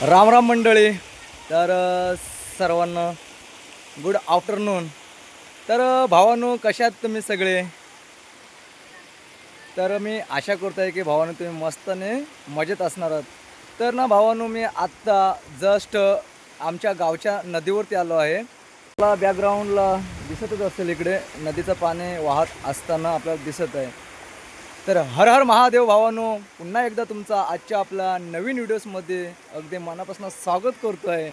राम राम मंडळी. तर सर्वांना गुड आफ्टरनून. तर भावांनो, कशात तुम्ही सगळे? तर मी आशा करतो आहे की भावांनो तुम्ही मस्तने मजेत असणार आहात. तर ना भावांनो, मी आत्ता जस्ट आमच्या गावच्या नदीवरती आलो आहे. मला बॅकग्राऊंडला दिसतच असेल, इकडे नदीचं पाणी वाहत असताना आपल्याला दिसत आहे. तर हर हर महादेव भावांनो, पुन्हा एकदा तुमचा आजच्या आपल्या नवीन व्हिडिओजमध्ये अगदी मनापासून स्वागत करतो आहे.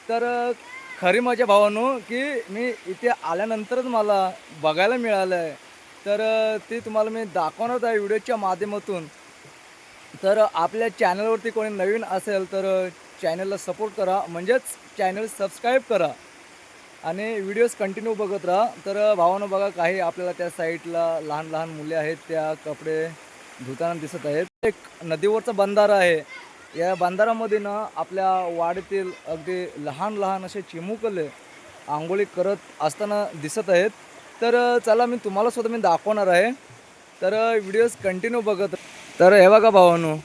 तर खरी मजा भावांनो, की मी इथे आल्यानंतरच मला बघायला मिळालं आहे. तर ते तुम्हाला मी दाखवणार आहे व्हिडिओच्या माध्यमातून. तर आपल्या चॅनलवरती कोणी नवीन असेल तर चॅनलला सपोर्ट करा, म्हणजेच चॅनल सबस्क्राईब करा आणि व्हिडिओज कंटिन्यू बघत राहा. तर भावानं बघा, काही आपल्याला त्या साईडला लहान लहान मुले आहेत, त्या कपडे धुताना दिसत आहेत. एक नदीवरचा बंधारा आहे. या बंधारामध्ये ना आपल्या वाडीतील अगदी लहान लहान असे चिमुकले आंघोळी करत असताना दिसत आहेत. तर चला, मी तुम्हाला सुद्धा मी दाखवणार आहे. तर व्हिडिओज कंटिन्यू बघत. तर हे बघा भावांनो,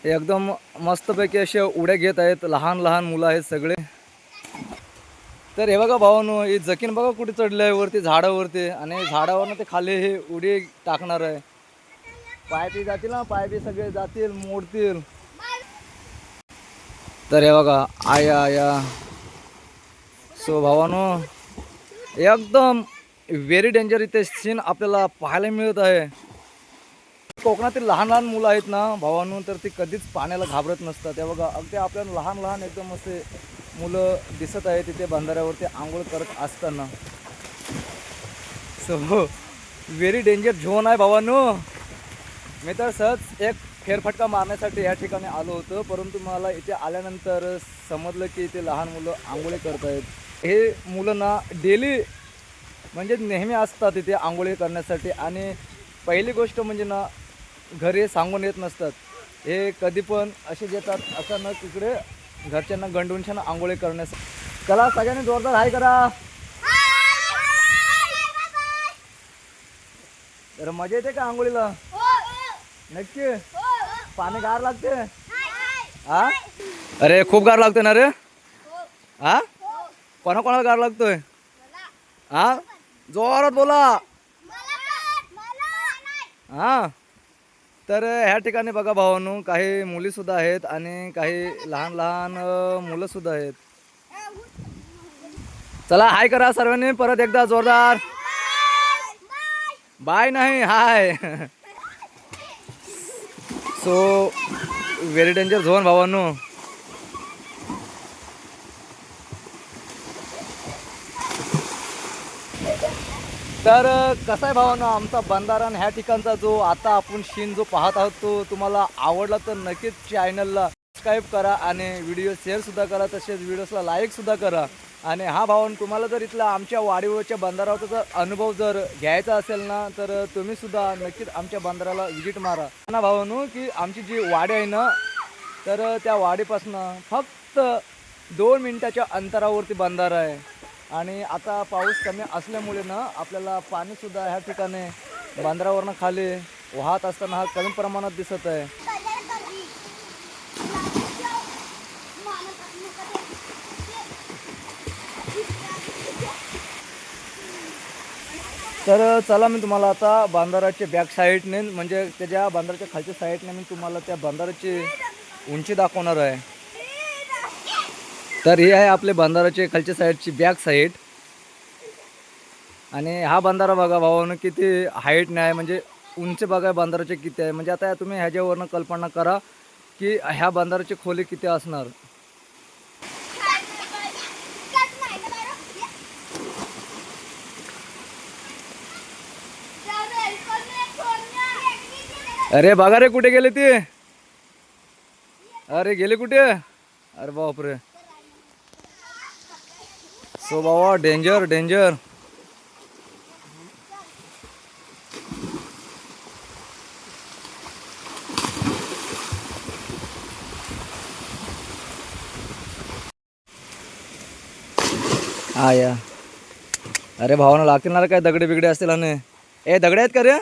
एकदम मस्तपैकी असे उड्या घेत आहेत, लहान लहान मुलं आहेत सगळे. तर हे बघा भावांनो, ही जकीन बघा कुठे चढले आहे, वरती झाडावरती, आणि झाडावरनं ते खाली हे उडी टाकणार आहे. पाय बी जातील ना, पाय बी सगळे जातील, मोडतील. तर हे बघा, आया आया. सो भावांनो, एकदम व्हेरी डेंजर इथे सीन आपल्याला पाहायला मिळत आहे. कोकणातील लहान लहान मुलं आहेत ना भावांनो, तर ती कधीच पाण्याला घाबरत नसतात. त्या बघा, अगदी आपल्याला लहान लहान एकदम असे मुलं दिसत आहेत तिथे बंधाऱ्यावरती आंघोळ करत असताना. सो व्हेरी डेंजर झोन आहे भावांनो. मी तर सहज एक फेरफटका मारण्यासाठी या ठिकाणी आलो होतो, परंतु मला इथे आल्यानंतर समजलं की इथे लहान मुलं आंघोळी करत आहेत. हे मुलं ना डेली म्हणजे नेहमी असतात इथे आंघोळी करण्यासाठी. आणि पहिली गोष्ट म्हणजे ना, घरी सांगून येत नसतात. हे कधी पण असे येतात, अचानक तिकडे घरच्यांना गंडूनशान आंघोळी करण्यासाठी. चला सगळ्यांनी जोरदार हाय करा. तर मजा येते का आंघोळीला? नक्की. पाणी गार लागते? हा, अरे खूप गार लागते ना रे. हा, कोणाकोणाला गार लागतोय? हा, जोरात बोला. हा. तर ह्या ठिकाणी बघा भावांनो, काही मुलीसुद्धा आहेत आणि काही लहान लहान मुलंसुद्धा आहेत. चला हाय करा सर्वांनी परत एकदा जोरदार. बाय नाही, hi. So very danger zone भावांनो. तर कसा आहे भावांनो, आमचा बंधारा आणि ह्या ठिकाणचा जो आता आपण सीन जो पाहत आहोत तो तुम्हाला आवडला तर नक्कीच चॅनलला सबस्क्राईब करा आणि व्हिडिओ शेअरसुद्धा करा, तसेच व्हिडिओजला लाईकसुद्धा करा. आणि हा भावांनो, तुम्हाला जर इथला आमच्या वाडीवरच्या बंधाराचा जर अनुभव जर घ्यायचा असेल ना, तर तुम्हीसुद्धा नक्कीच आमच्या बंधाराला व्हिजिट मारा ना भावांनो. की आमची जी वाडी आहे ना, तर त्या वाडीपासून फक्त 2 मिनिटाच्या अंतरावरती बंधारा आहे. आणि आता पाऊस कमी असल्यामुळे ना आपल्याला पाणीसुद्धा ह्या ठिकाणी बंधारावरनं खाली वाहत असताना हा कमी प्रमाणात दिसत आहे. तर चला, मी तुम्हाला आता बंधाराच्या बॅक साईडने, म्हणजे त्याच्या बंधाराच्या खालच्या साईडने मी तुम्हाला त्या बंधाराची उंची दाखवणार आहे. तर ही आहे आपले बंधाराची खालच्या साईडची बॅक साईड. आणि हा बंधारा बघा भावानं किती हाईट नाही, म्हणजे उंची बघा बंधाराचे किती आहे. म्हणजे आता तुम्ही ह्याच्यावरनं कल्पना करा की ह्या बंधाराची खोली किती असणार. अरे बघा रे, कुठे गेले ते? अरे गेले कुठे? अरे बापरे. सो बाबा, डेंजर डेंजर. हा या. अरे भावानं लागतील ना काय, दगडे बिगडे असतील. आणि ए दगडे आहेत का रे?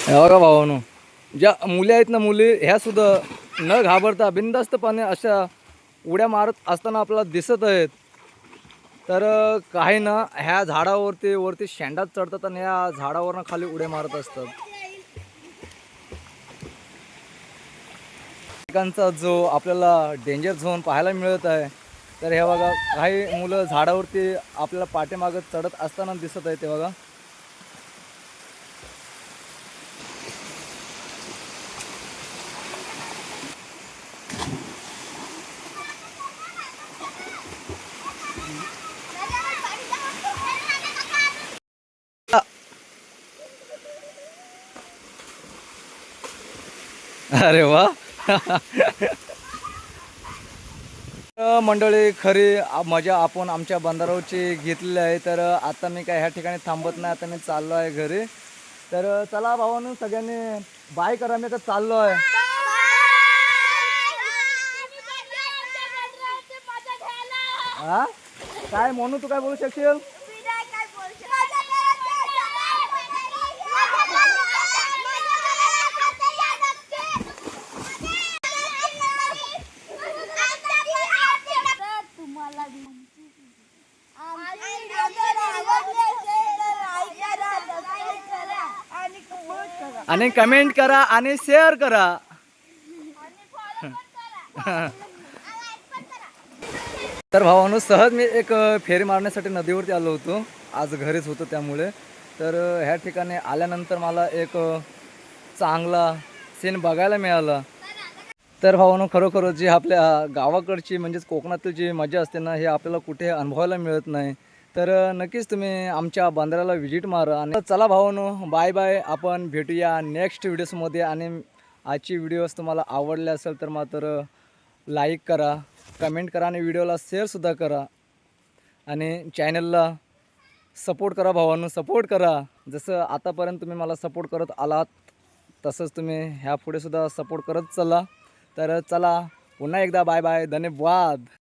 हे बघा भावानो, ज्या मुली आहेत ना, मुली ह्या सुद्धा न घाबरता बिनधास्तपणे अशा उड्या मारत असताना आपल्याला दिसत आहेत. तर काही ना ह्या झाडावरती वरती शेंडात चढतात आणि ह्या झाडावरनं खाली उड्या मारत असतात. ठिकाणचा जो आपल्याला डेंजर झोन पाहायला मिळत आहे. तर हे बघा, काही मुलं झाडावरती आपल्याला पाठीमागं चढत असताना दिसत आहे. ते बघा, अरे वा. मंडळी, खरी मजा आपण आमच्या बंधाऱ्यावरची घेतलेली आहे. तर आता मी काय ह्या ठिकाणी थांबत नाही, आता मी चाललो आहे घरी. तर चला भावांनो, सगळ्यांनी बाय करा, मी आता चाललो आहे. हा, काय म्हणू, तू काय बोलू शकशील? आणि कमेंट करा आणि शेअर करा. तर भावांनो, सहज मी एक फेरी मारण्यासाठी नदीवरती आलो होतो. आज घरीच होतो त्यामुळे. तर ह्या ठिकाणी आल्यानंतर मला एक चांगला सीन बघायला मिळाला. तर भावांनो, खरोखर जी आपल्या गावाकडची म्हणजेच कोकणातील जी मजा असते ना, हे आपल्याला कुठे अनुभवायला मिळत नाही. तर नक्कीच तुम्ही आमच्या बंधाऱ्याला व्हिजिट मारा. आणि चला भावांनो, बाय बाय. आपण भेटूया नेक्स्ट व्हिडिओजमध्ये. आणि आजची व्हिडिओज तुम्हाला आवडले असेल तर मात्र लाईक करा, कमेंट करा आणि व्हिडिओला शेअरसुद्धा करा. आणि चॅनलला सपोर्ट करा भावांनो, सपोर्ट करा. जसं आतापर्यंत तुम्ही मला सपोर्ट करत आलात, तसंच तुम्ही ह्या पुढे सुद्धा सपोर्ट करत चला. तर चला, पुन्हा एकदा बाय बाय, धन्यवाद.